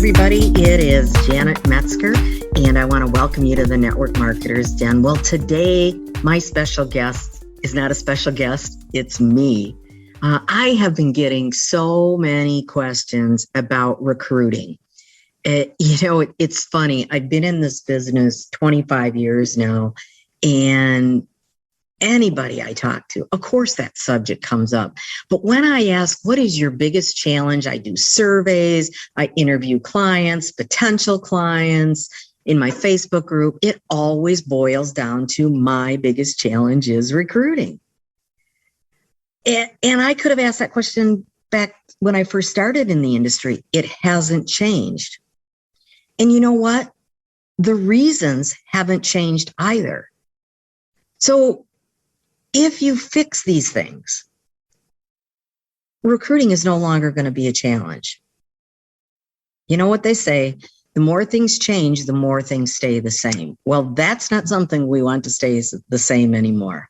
everybody. It is Janet Metzger, and I want to welcome you to the Network Marketers Den. Well, today, my special guest is not a special guest. It's me. I have been getting so many questions about recruiting. It's funny. I've been in this business 25 years now, and anybody I talk to, of course, that subject comes up. But when I ask, what is your biggest challenge? I do surveys, I interview clients, potential clients in my Facebook group. It always boils down to my biggest challenge is recruiting. And I could have asked that question back when I first started in the industry. It hasn't changed. And you know what? The reasons haven't changed either. So if you fix these things, recruiting is no longer going to be a challenge. You know what they say, the more things change, the more things stay the same. Well, that's not something we want to stay the same anymore.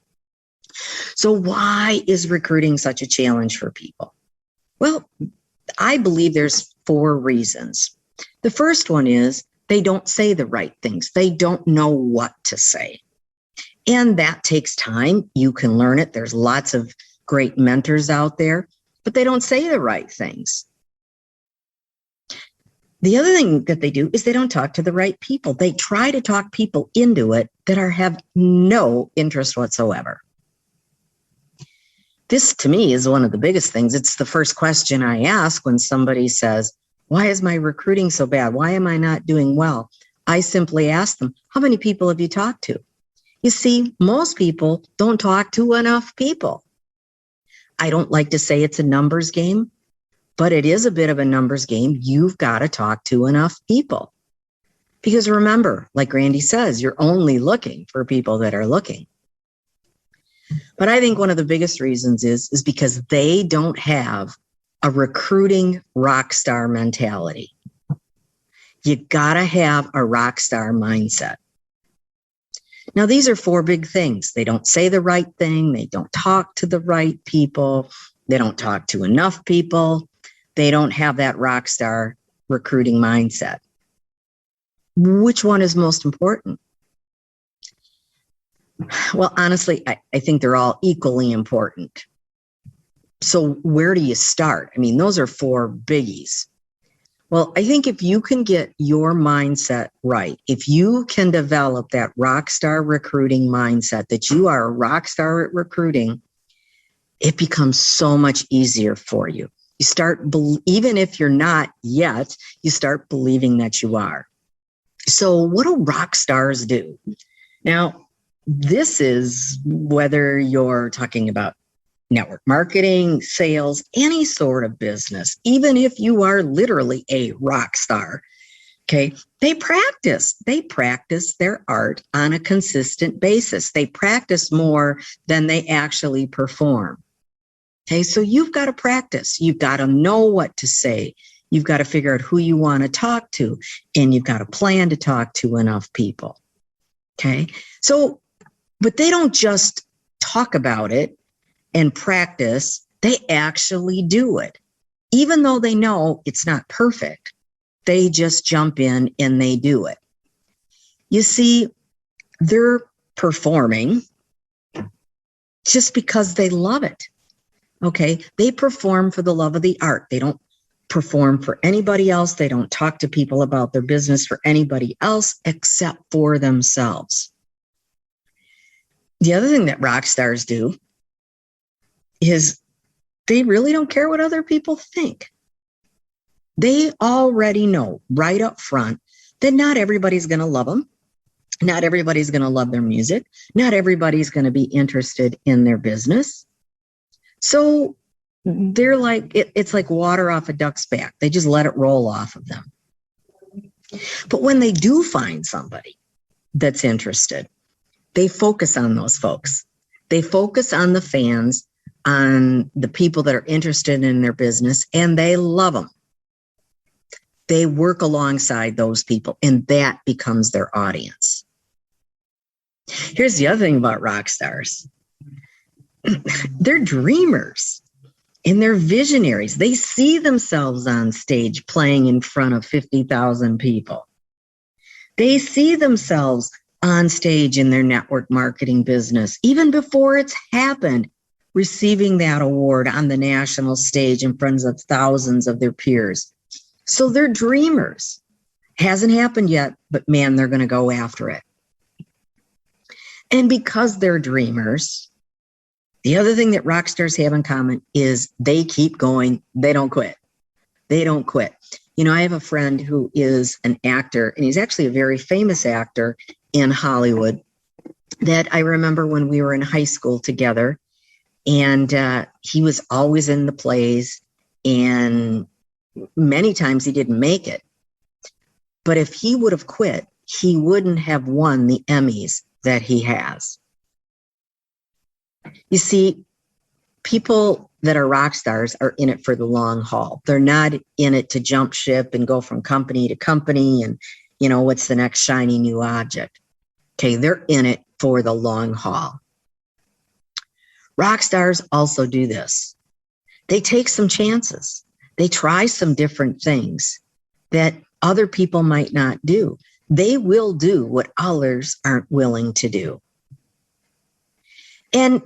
So why is recruiting such a challenge for people? Well, I believe there's 4 reasons. The first one is they don't say the right things. They don't know what to say. And that takes time. You can learn it. There's lots of great mentors out there, but they don't say the right things. The other thing that they do is they don't talk to the right people. They try to talk people into it that have no interest whatsoever. This, to me, is one of the biggest things. It's the first question I ask when somebody says, why is my recruiting so bad? Why am I not doing well? I simply ask them, how many people have you talked to? You see, most people don't talk to enough people. I don't like to say it's a numbers game, but it is a bit of a numbers game. You've got to talk to enough people. Because remember, like Randy says, you're only looking for people that are looking. But I think one of the biggest reasons is because they don't have a recruiting rock star mentality. You got to have a rock star mindset. Now, these are 4 big things. They don't say the right thing. They don't talk to the right people. They don't talk to enough people. They don't have that rock star recruiting mindset. Which one is most important? Well, honestly, I think they're all equally important. So where do you start? I mean, those are 4 biggies. Well, I think if you can get your mindset right, if you can develop that rock star recruiting mindset, that you are a rock star at recruiting, it becomes so much easier for you. You start, even if you're not yet, you start believing that you are. So what do rock stars do? Now, this is whether you're talking about network marketing, sales, any sort of business, even if you are literally a rock star, okay, they practice their art on a consistent basis. They practice more than they actually perform. Okay, so you've got to practice. You've got to know what to say. You've got to figure out who you want to talk to, and you've got to plan to talk to enough people. Okay, so, but they don't just talk about it and practice, they actually do it. Even though they know it's not perfect, they just jump in and they do it. You see, they're performing just because they love it. Okay, they perform for the love of the art. They don't perform for anybody else. They don't talk to people about their business for anybody else except for themselves. The other thing that rock stars do is they really don't care what other people think. They already know right up front that not everybody's going to love them. Not everybody's going to love their music. Not everybody's going to be interested in their business. So they're like, it's like water off a duck's back. They just let it roll off of them. But when they do find somebody that's interested, they focus on those folks. They focus on the fans, on the people that are interested in their business, and they love them. They work alongside those people, and that becomes their audience. Here's the other thing about rock stars. They're dreamers. And they're visionaries. They see themselves on stage playing in front of 50,000 people. They see themselves on stage in their network marketing business, even before it's happened, receiving that award on the national stage in front of thousands of their peers. So they're dreamers. Hasn't happened yet, but man, they're going to go after it. And because they're dreamers, the other thing that rock stars have in common is they keep going. They don't quit. They don't quit. You know, I have a friend who is an actor, and he's actually a very famous actor in Hollywood that I remember when we were in high school together. And he was always in the plays, and many times he didn't make it. But if he would have quit, he wouldn't have won the Emmys that he has. You see, people that are rock stars are in it for the long haul. They're not in it to jump ship and go from company to company and, you know, what's the next shiny new object. Okay, they're in it for the long haul. Rock stars also do this. They take some chances. They try some different things that other people might not do. They will do what others aren't willing to do. And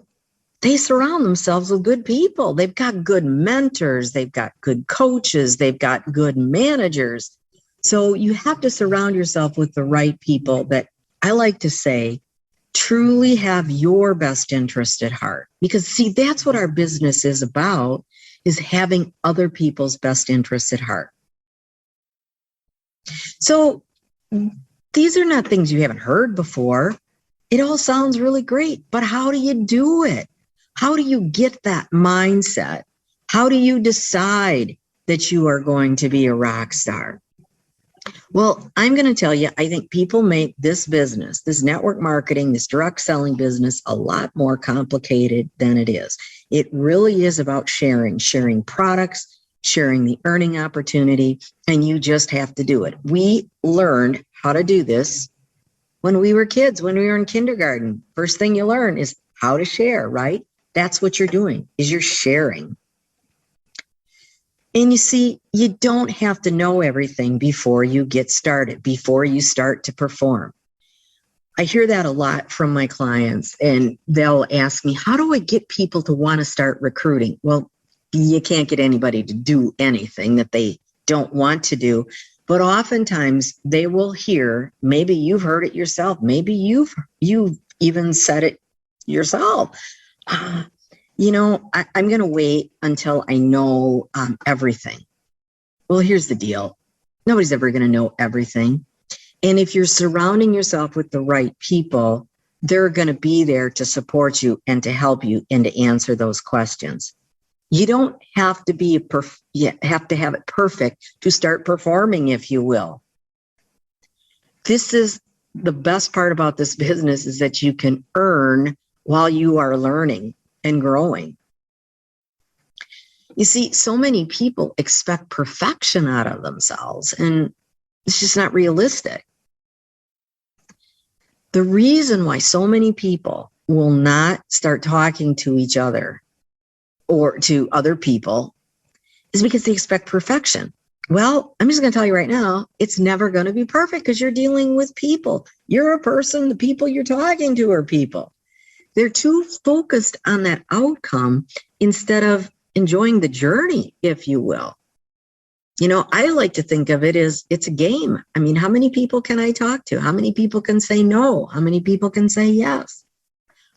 they surround themselves with good people. They've got good mentors. They've got good coaches. They've got good managers. So you have to surround yourself with the right people that, I like to say, truly have your best interest at heart. Because see, that's what our business is about, is having other people's best interests at heart. So these are not things you haven't heard before. It all sounds really great, but how do you do it? How do you get that mindset? How do you decide that you are going to be a rock star? Well, I'm going to tell you, I think people make this business, this network marketing, this direct selling business, a lot more complicated than it is. It really is about sharing products, sharing the earning opportunity, and you just have to do it. We learned how to do this when we were kids, when we were in kindergarten. First thing you learn is how to share, right? That's what you're doing, is you're sharing. And you see, you don't have to know everything before you get started, before you start to perform. I hear that a lot from my clients, and they'll ask me, how do I get people to want to start recruiting? Well, you can't get anybody to do anything that they don't want to do. But oftentimes they will hear, maybe you've heard it yourself, maybe you've even said it yourself. I'm going to wait until I know everything. Well, here's the deal. Nobody's ever going to know everything. And if you're surrounding yourself with the right people, they're going to be there to support you and to help you and to answer those questions. You don't have to be you have to have it perfect to start performing, if you will. This is the best part about this business, is that you can earn while you are learning and growing. You see, so many people expect perfection out of themselves, and it's just not realistic. The reason why so many people will not start talking to each other or to other people is because they expect perfection. Well, I'm just going to tell you right now, it's never going to be perfect because you're dealing with people. You're a person. The people you're talking to are people. They're too focused on that outcome instead of enjoying the journey, if you will. You know, I like to think of it as it's a game. I mean, how many people can I talk to? How many people can say no? How many people can say yes?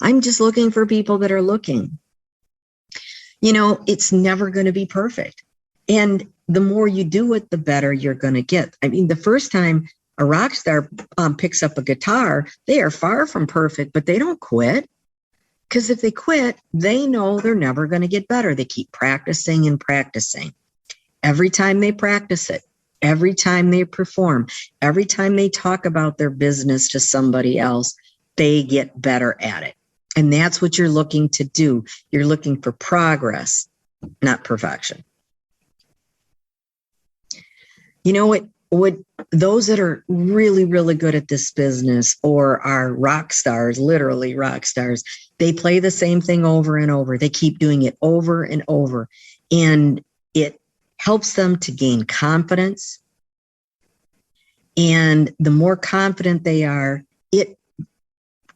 I'm just looking for people that are looking. You know, it's never going to be perfect. And the more you do it, the better you're going to get. I mean, the first time a rock star picks up a guitar, they are far from perfect, but they don't quit. Because if they quit, they know they're never going to get better. They keep practicing and practicing. Every time they practice it, every time they perform, every time they talk about their business to somebody else, they get better at it. And that's what you're looking to do. You're looking for progress, not perfection. You know what? would those that are really, really good at this business or are rock stars, literally rock stars, they play the same thing over and over. They keep doing it over and over. And it helps them to gain confidence. And the more confident they are, it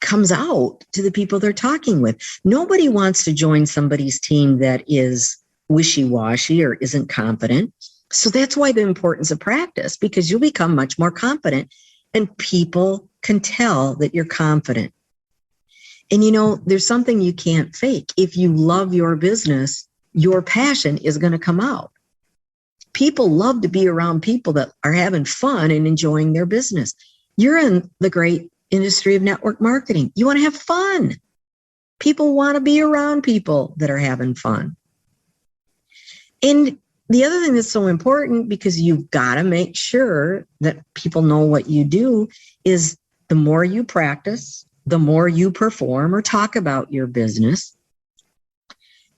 comes out to the people they're talking with. Nobody wants to join somebody's team that is wishy-washy or isn't confident. So that's why the importance of practice, because you'll become much more confident and people can tell that you're confident. And there's something you can't fake. If you love your business, your passion is going to come out. People love to be around people that are having fun and enjoying their business. You're in the great industry of network marketing. You want to have fun. People want to be around people that are having fun. And the other thing that's so important, because you've got to make sure that people know what you do, is the more you practice, the more you perform or talk about your business,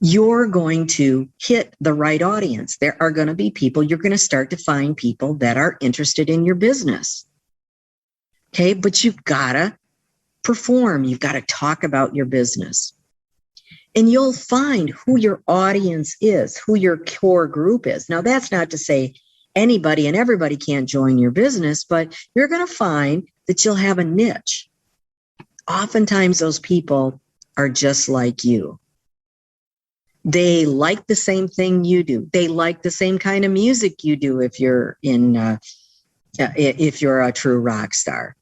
you're going to hit the right audience. There are going to be people, you're going to start to find people that are interested in your business. Okay, but you've got to perform. You've got to talk about your business. And you'll find who your audience is, who your core group is. Now, that's not to say anybody and everybody can't join your business, but you're going to find that you'll have a niche. Oftentimes, those people are just like you. They like the same thing you do. They like the same kind of music you do if you're if you're a true rock star.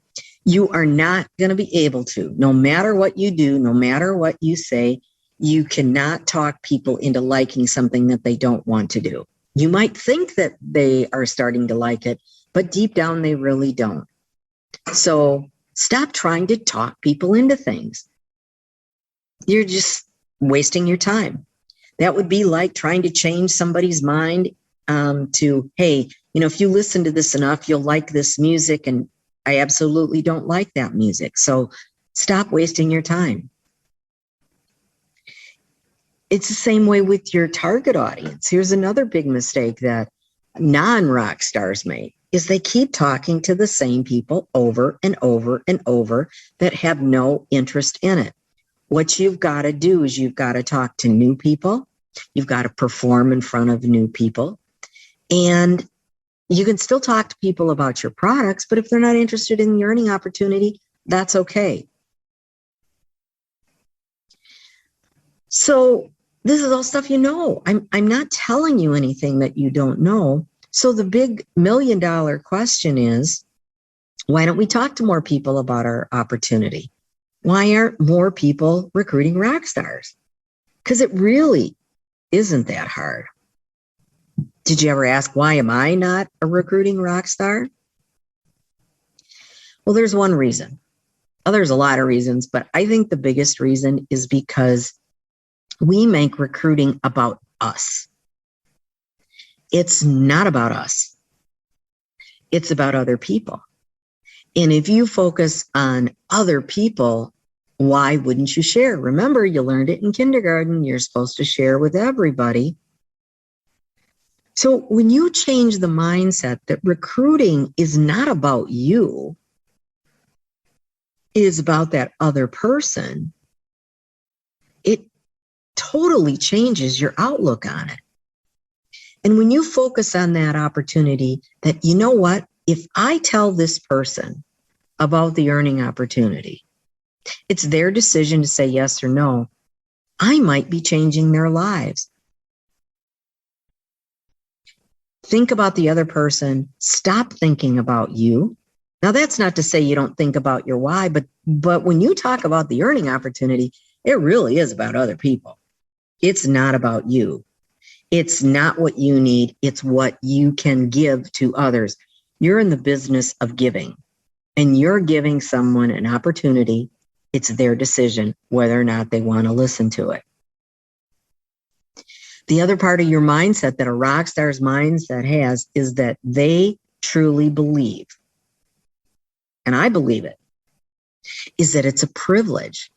You are not going to be able to, no matter what you do, no matter what you say, you cannot talk people into liking something that they don't want to do. You might think that they are starting to like it, but deep down they really don't. So stop trying to talk people into things. You're just wasting your time. That would be like trying to change somebody's mind to, hey, if you listen to this enough, you'll like this music, and I absolutely don't like that music. So stop wasting your time. It's the same way with your target audience. Here's another big mistake that non-rock stars make, is they keep talking to the same people over and over and over that have no interest in it. What you've got to do is you've got to talk to new people. You've got to perform in front of new people. And you can still talk to people about your products, but if they're not interested in the earning opportunity, that's okay. So this is all stuff you know. I'm not telling you anything that you don't know. So the big $1 million question is, why don't we talk to more people about our opportunity? Why aren't more people recruiting rock stars? Because it really isn't that hard. Did you ever ask, why am I not a recruiting rock star? Well, there's one reason. Oh, there's a lot of reasons, but I think the biggest reason is because we make recruiting about us. It's not about us. It's about other people. And if you focus on other people, why wouldn't you share? Remember, you learned it in kindergarten. You're supposed to share with everybody. So when you change the mindset that recruiting is not about you, it is about that other person, it totally changes your outlook on it. And when you focus on that opportunity, that, you know what, if I tell this person about the earning opportunity, it's their decision to say yes or no, I might be changing their lives. Think about the other person. Stop thinking about you. Now, that's not to say you don't think about your why, but when you talk about the earning opportunity, it really is about other people. It's not about you. It's not what you need. It's what you can give to others. You're in the business of giving, and you're giving someone an opportunity. It's their decision whether or not they want to listen to it. The other part of your mindset that a rock star's mindset has is that they truly believe, and I believe it, is that it's a privilege.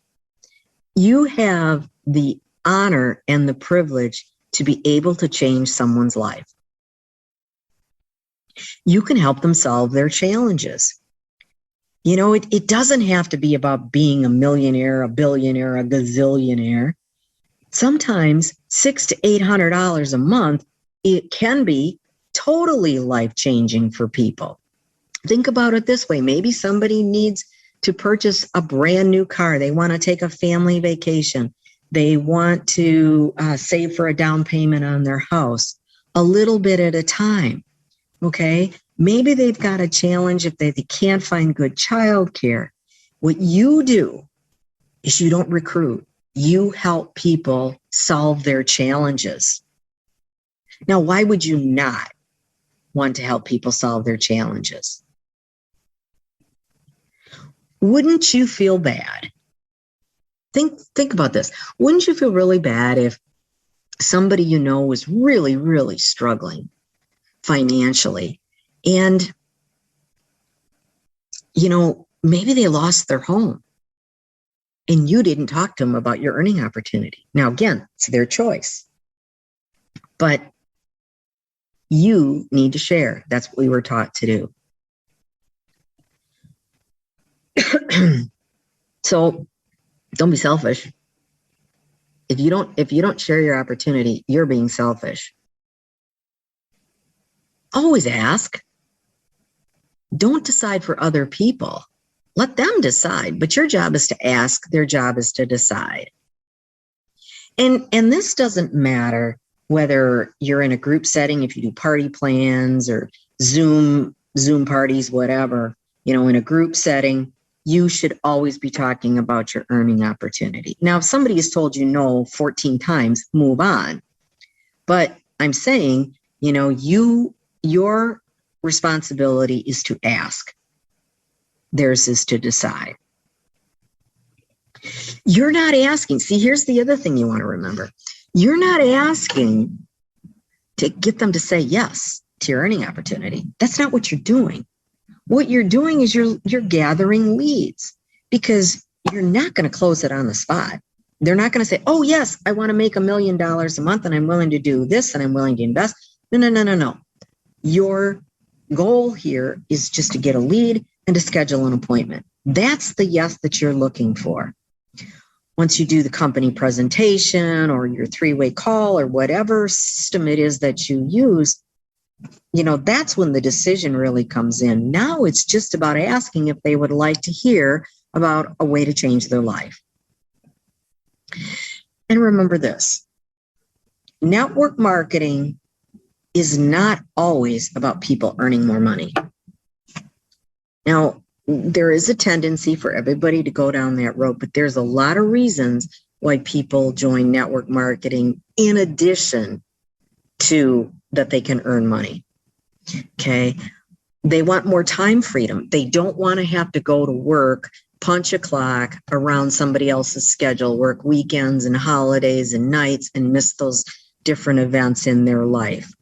You have the honor and the privilege to be able to change someone's life. You can help them solve their challenges. You know, it doesn't have to be about being a millionaire, a billionaire, a gazillionaire. Sometimes $600 to $800 a month, it can be totally life-changing for people. Think about it this way. Maybe somebody needs to purchase a brand new car. They want to take a family vacation. They want to save for a down payment on their house, a little bit at a time. Okay. Maybe they've got a challenge if they can't find good childcare. What you do is you don't recruit. You help people solve their challenges. Now, why would you not want to help people solve their challenges? Wouldn't you feel bad? Think about this. Wouldn't you feel really bad if somebody you know was really, really struggling financially, and, you know, maybe they lost their home and you didn't talk to them about your earning opportunity? Now, again, it's their choice, but you need to share. That's what we were taught to do. So don't be selfish. If you don't share your opportunity, you're being selfish. Always ask. Don't decide for other people. Let them decide, but your job is to ask, their job is to decide. And this doesn't matter whether you're in a group setting, if you do party plans or Zoom parties, whatever. You know, in a group setting, you should always be talking about your earning opportunity. Now, if somebody has told you no 14 times, move on. But I'm saying, you know, your responsibility is to ask. Theirs is to decide. You're not asking. See, here's the other thing you want to remember. You're not asking to get them to say yes to your earning opportunity. That's not what you're doing. What you're doing is you're gathering leads, because you're not going to close it on the spot. They're not going to say, oh, yes, I want to make $1 million a month and I'm willing to do this and I'm willing to invest. No. Your goal here is just to get a lead and to schedule an appointment. That's the yes that you're looking for. Once you do the company presentation or your 3-way call or whatever system it is that you use, you know, that's when the decision really comes in. Now it's just about asking if they would like to hear about a way to change their life. And remember this, network marketing is not always about people earning more money. Now, there is a tendency for everybody to go down that road, but there's a lot of reasons why people join network marketing in addition to that they can earn money. Okay. They want more time freedom. They don't want to have to go to work, punch a clock around somebody else's schedule, work weekends and holidays and nights and miss those different events in their life.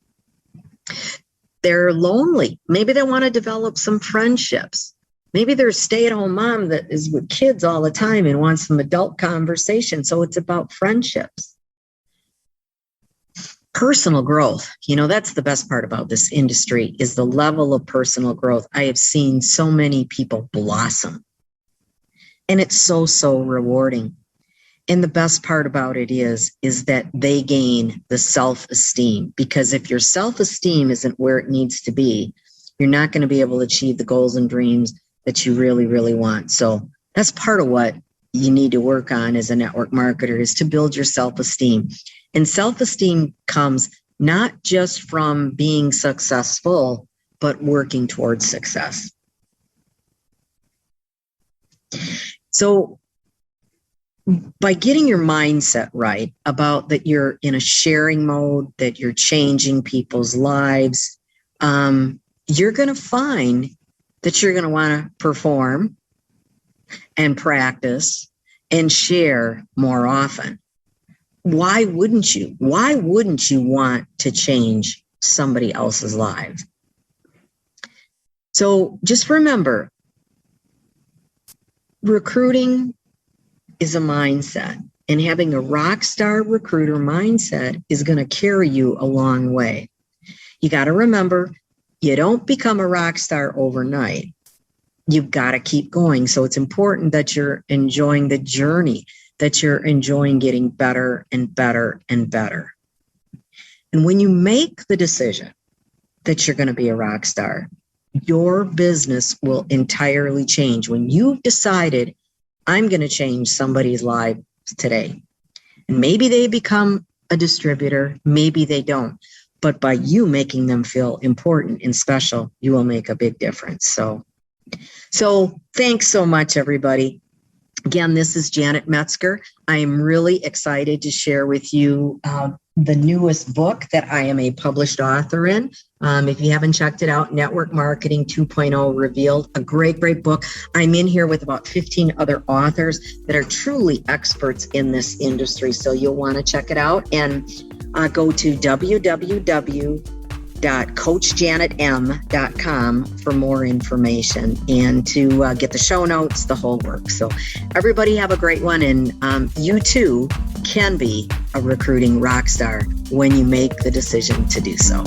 They're lonely. Maybe they want to develop some friendships. Maybe they're a stay-at-home mom that is with kids all the time and wants some adult conversation. So it's about friendships. Personal growth. You know, that's the best part about this industry, is the level of personal growth. I have seen so many people blossom. And it's so, so rewarding. And the best part about it is that they gain the self-esteem, because if your self-esteem isn't where it needs to be, you're not going to be able to achieve the goals and dreams that you really, really want. So that's part of what you need to work on as a network marketer, is to build your self-esteem. And self-esteem comes not just from being successful, but working towards success. So by getting your mindset right about that you're in a sharing mode, that you're changing people's lives, you're going to find that you're going to want to perform and practice and share more often. Why wouldn't you? Why wouldn't you want to change somebody else's lives? So just remember, recruiting is a mindset, and having a Rockstar Recruiter mindset is going to carry you a long way. You got to remember, You don't become a rock star overnight. You've got to keep going. So it's important that you're enjoying the journey, that you're enjoying getting better and better and better. And when you make the decision that you're going to be a rock star, your business will entirely change. When you've decided, I'm going to change somebody's life today, and maybe they become a distributor, maybe they don't, but by you making them feel important and special, you will make a big difference. So thanks so much, everybody. Again, this is Janet Metzger. I am really excited to share with you the newest book that I am a published author in. If you haven't checked it out, Network Marketing 2.0 Revealed, a great book. I'm in here with about 15 other authors that are truly experts in this industry. So you'll want to check it out and go to www.coachjanetm.com for more information and to get the show notes, the whole work. So everybody have a great one. And you too can be a recruiting rock star when you make the decision to do so.